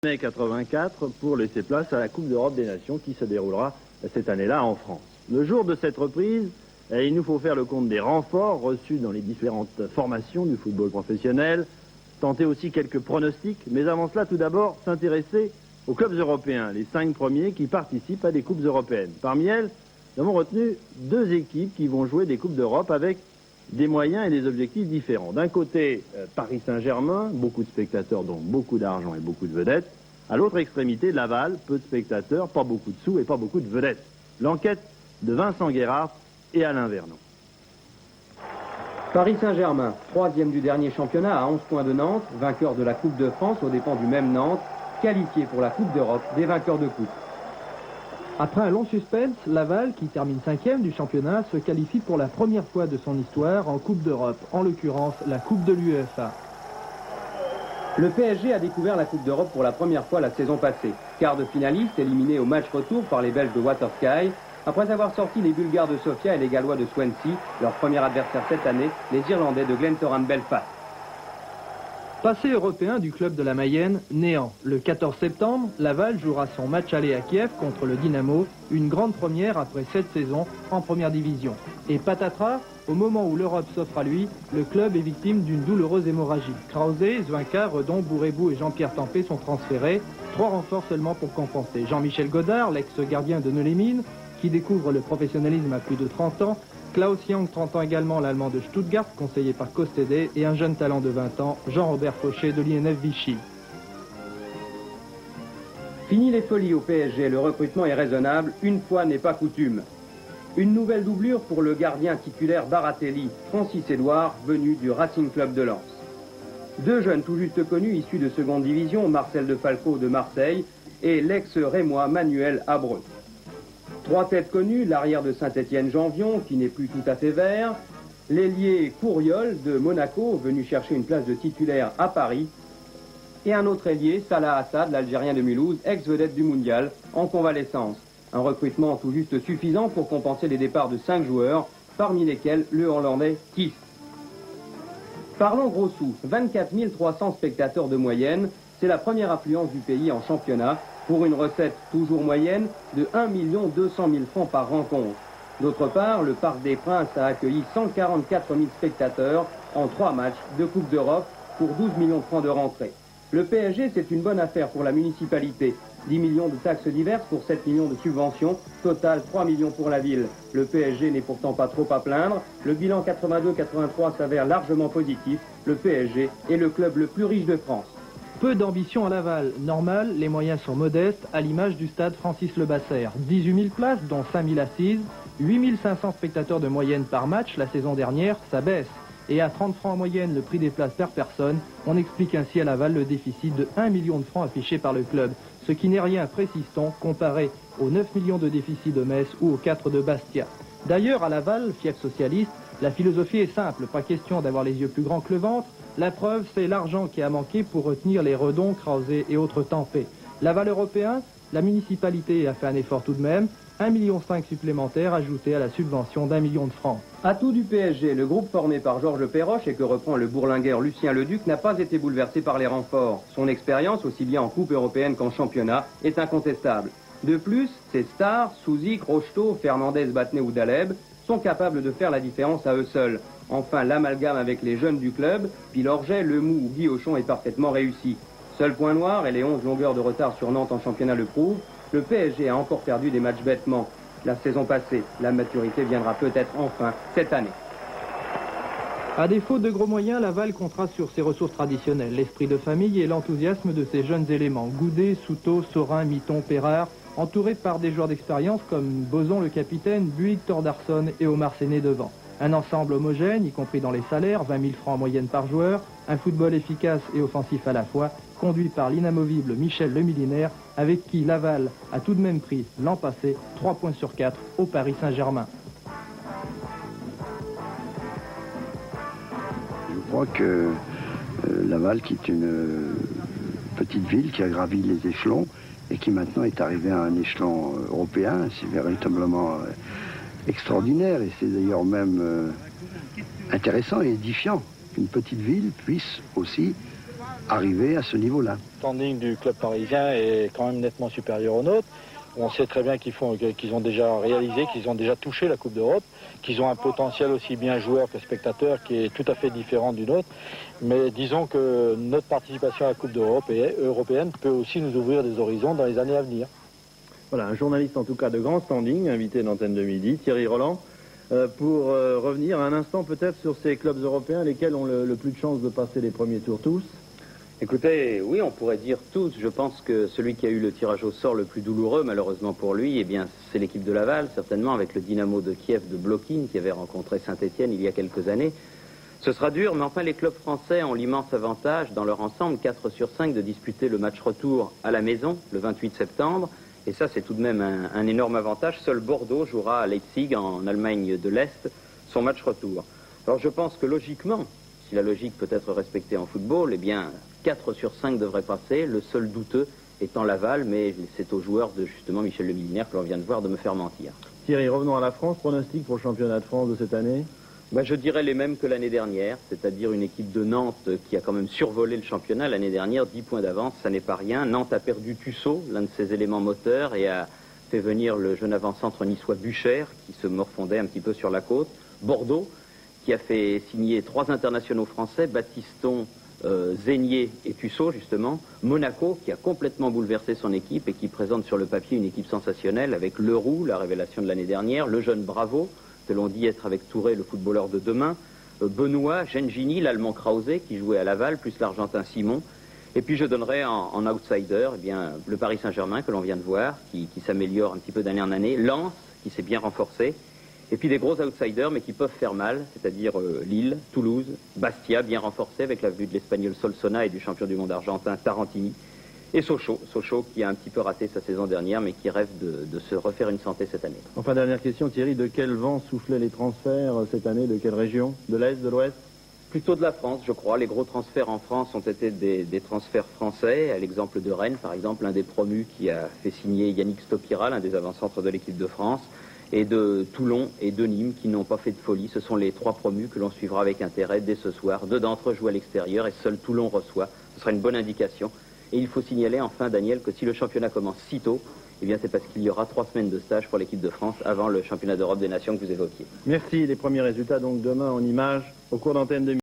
Mai 84 pour laisser place à la Coupe d'Europe des Nations qui se déroulera cette année-là en France. Le jour de cette reprise, il nous faut faire le compte des renforts reçus dans les différentes formations du football professionnel, tenter aussi quelques pronostics, mais avant cela, tout d'abord, s'intéresser aux clubs européens, les 5 premiers qui participent à des Coupes européennes. Parmi elles, nous avons retenu 2 équipes qui vont jouer des Coupes d'Europe avec des moyens et des objectifs différents. D'un côté, Paris Saint-Germain, beaucoup de spectateurs, donc beaucoup d'argent et beaucoup de vedettes. À l'autre extrémité, Laval, peu de spectateurs, pas beaucoup de sous et pas beaucoup de vedettes. L'enquête de Vincent Guérard et Alain Vernon. Paris Saint-Germain, 3e du dernier championnat à 11 points de Nantes, vainqueur de la Coupe de France aux dépens du même Nantes, qualifié pour la Coupe d'Europe des vainqueurs de coupe. Après un long suspense, Laval, qui termine 5e du championnat, se qualifie pour la première fois de son histoire en Coupe d'Europe, en l'occurrence la Coupe de l'UEFA. Le PSG a découvert la Coupe d'Europe pour la première fois la saison passée. Quart de finaliste, éliminé au match retour par les Belges de Watersky, après avoir sorti les Bulgares de Sofia et les Gallois de Swansea, leur premier adversaire cette année, les Irlandais de Glentoran Belfast. Passé européen du club de la Mayenne, néant. Le 14 septembre, Laval jouera son match aller à Kiev contre le Dynamo, une grande première après 7 saisons en première division. Et patatras, au moment où l'Europe s'offre à lui, le club est victime d'une douloureuse hémorragie. Krause, Zwenka, Redon, Bourebou et Jean-Pierre Tempé sont transférés, 3 renforts seulement pour compenser. Jean-Michel Godard, l'ex-gardien de Neulémine, qui découvre le professionnalisme à plus de 30 ans, Klaus Young, 30 ans également, l'Allemand de Stuttgart, conseillé par Kostédé, et un jeune talent de 20 ans, Jean-Robert Fauché de l'INF Vichy. Fini les folies au PSG, le recrutement est raisonnable, une fois n'est pas coutume. Une nouvelle doublure pour le gardien titulaire Baratelli, Francis Edouard, venu du Racing Club de Lens. 2 jeunes tout juste connus issus de seconde division, Marcel de Falco de Marseille et l'ex-rémois Manuel Abreu. 3 têtes connues, l'arrière de Saint-Étienne Janvion, qui n'est plus tout à fait vert, l'ailier Courriol de Monaco, venu chercher une place de titulaire à Paris, et un autre ailier, Salah Assad, l'Algérien de Mulhouse, ex-vedette du Mondial, en convalescence. Un recrutement tout juste suffisant pour compenser les départs de 5 joueurs, parmi lesquels le Hollandais Kiss. Parlons gros sous, 24 300 spectateurs de moyenne, c'est la première affluence du pays en championnat, pour une recette toujours moyenne de 1 200 000 francs par rencontre. D'autre part, le Parc des Princes a accueilli 144 000 spectateurs en 3 matchs de Coupe d'Europe pour 12 millions de francs de rentrée. Le PSG, c'est une bonne affaire pour la municipalité. 10 millions de taxes diverses pour 7 millions de subventions, total 3 millions pour la ville. Le PSG n'est pourtant pas trop à plaindre. Le bilan 82-83 s'avère largement positif. Le PSG est le club le plus riche de France. Peu d'ambition à Laval. Normal, les moyens sont modestes, à l'image du stade Francis Lebasser. 18 000 places, dont 5 000 assises. 8 500 spectateurs de moyenne par match la saison dernière, ça baisse. Et à 30 francs en moyenne le prix des places par personne, on explique ainsi à Laval le déficit de 1 million de francs affiché par le club. Ce qui n'est rien, précise-t-on, comparé aux 9 millions de déficit de Metz ou aux 4 de Bastia. D'ailleurs, à Laval, fief socialiste, la philosophie est simple, pas question d'avoir les yeux plus grands que le ventre. La preuve, c'est l'argent qui a manqué pour retenir les Redon, Krause et autres Tempé. Laval européen, la municipalité a fait un effort tout de même, 1,5 million supplémentaires ajoutés à la subvention d'1 million de francs. Atout du PSG, le groupe formé par Georges Perroche et que reprend le bourlingueur Lucien Leduc n'a pas été bouleversé par les renforts. Son expérience, aussi bien en Coupe européenne qu'en championnat, est incontestable. De plus, ses stars, Souzik, Rocheteau, Fernandez, Battenet ou Daleb, sont capables de faire la différence à eux seuls. Enfin, l'amalgame avec les jeunes du club, Pilorget, Lemou ou Guy Auchon est parfaitement réussi. Seul point noir, et les 11 longueurs de retard sur Nantes en championnat le prouvent, le PSG a encore perdu des matchs bêtement. La saison passée, la maturité viendra peut-être enfin cette année. À défaut de gros moyens, Laval comptera sur ses ressources traditionnelles, l'esprit de famille et l'enthousiasme de ses jeunes éléments. Goudet, Souto, Sorin, Miton, Perrard, entourés par des joueurs d'expérience comme Boson le capitaine, Buick, Tordarson et Omar Séné devant. Un ensemble homogène, y compris dans les salaires, 20 000 francs en moyenne par joueur, un football efficace et offensif à la fois, conduit par l'inamovible Michel Le Millénaire, avec qui Laval a tout de même pris l'an passé 3 points sur 4 au Paris Saint-Germain. Je crois que Laval, qui est une petite ville qui a gravi les échelons et qui maintenant est arrivée à un échelon européen, c'est véritablement extraordinaire et c'est d'ailleurs même intéressant et édifiant qu'une petite ville puisse aussi arriver à ce niveau-là. Le standing du club parisien est quand même nettement supérieur au nôtre. On sait très bien qu'ils ont déjà réalisé, qu'ils ont déjà touché la Coupe d'Europe, qu'ils ont un potentiel aussi bien joueur que spectateur qui est tout à fait différent du nôtre. Mais disons que notre participation à la Coupe d'Europe et européenne peut aussi nous ouvrir des horizons dans les années à venir. Voilà, un journaliste en tout cas de grand standing, invité d'Antenne de Midi, Thierry Roland, pour revenir un instant peut-être sur ces clubs européens, lesquels ont le plus de chances de passer les premiers tours tous. Écoutez, oui, on pourrait dire tous. Je pense que celui qui a eu le tirage au sort le plus douloureux, malheureusement pour lui, eh bien, c'est l'équipe de Laval, certainement, avec le Dynamo de Kiev de Blokhine, qui avait rencontré Saint-Etienne il y a quelques années. Ce sera dur, mais enfin, les clubs français ont l'immense avantage, dans leur ensemble, 4 sur 5, de disputer le match retour à la maison, le 28 septembre. Et ça, c'est tout de même un énorme avantage. Seul Bordeaux jouera à Leipzig, en Allemagne de l'Est, son match retour. Alors, je pense que logiquement, si la logique peut être respectée en football, eh bien, 4 sur 5 devraient passer, le seul douteux étant Laval, mais c'est aux joueurs de justement Michel Le Millénaire que l'on vient de voir de me faire mentir. Thierry, revenons à la France. Pronostic pour le championnat de France de cette année? Je dirais les mêmes que l'année dernière, c'est-à-dire une équipe de Nantes qui a quand même survolé le championnat l'année dernière, 10 points d'avance, ça n'est pas rien. Nantes a perdu Tussaud, l'un de ses éléments moteurs, et a fait venir le jeune avant-centre niçois Bucher, qui se morfondait un petit peu sur la côte. Bordeaux, qui a fait signer 3 internationaux français, Baptiston, Zénier et Tussaud, justement. Monaco, qui a complètement bouleversé son équipe et qui présente sur le papier une équipe sensationnelle avec Leroux, la révélation de l'année dernière, le jeune Bravo, que l'on dit être avec Touré le footballeur de demain, Benoît, Gengini, l'allemand Krause, qui jouait à Laval, plus l'Argentin Simon. Et puis je donnerai en outsider le Paris Saint-Germain, que l'on vient de voir, qui s'améliore un petit peu d'année en année, Lens, qui s'est bien renforcé, et puis des gros outsiders, mais qui peuvent faire mal, c'est-à-dire Lille, Toulouse, Bastia, bien renforcé avec la venue de l'Espagnol Solsona et du champion du monde argentin Tarantini, et Sochaux qui a un petit peu raté sa saison dernière, mais qui rêve de se refaire une santé cette année. Enfin, dernière question, Thierry, de quel vent soufflaient les transferts cette année? De quelle région? De l'Est, de l'Ouest? Plutôt de la France, je crois. Les gros transferts en France ont été des transferts français, à l'exemple de Rennes, par exemple, un des promus qui a fait signer Yannick Stopira, l'un des avant-centres de l'équipe de France, et de Toulon et de Nîmes qui n'ont pas fait de folie. Ce sont les 3 promus que l'on suivra avec intérêt dès ce soir. 2 d'entre eux jouent à l'extérieur et seul Toulon reçoit. Ce sera une bonne indication. Et il faut signaler enfin, Daniel, que si le championnat commence si tôt, eh bien c'est parce qu'il y aura 3 semaines de stage pour l'équipe de France avant le championnat d'Europe des Nations que vous évoquiez. Merci. Les premiers résultats donc demain en images au cours d'Antenne de Midi.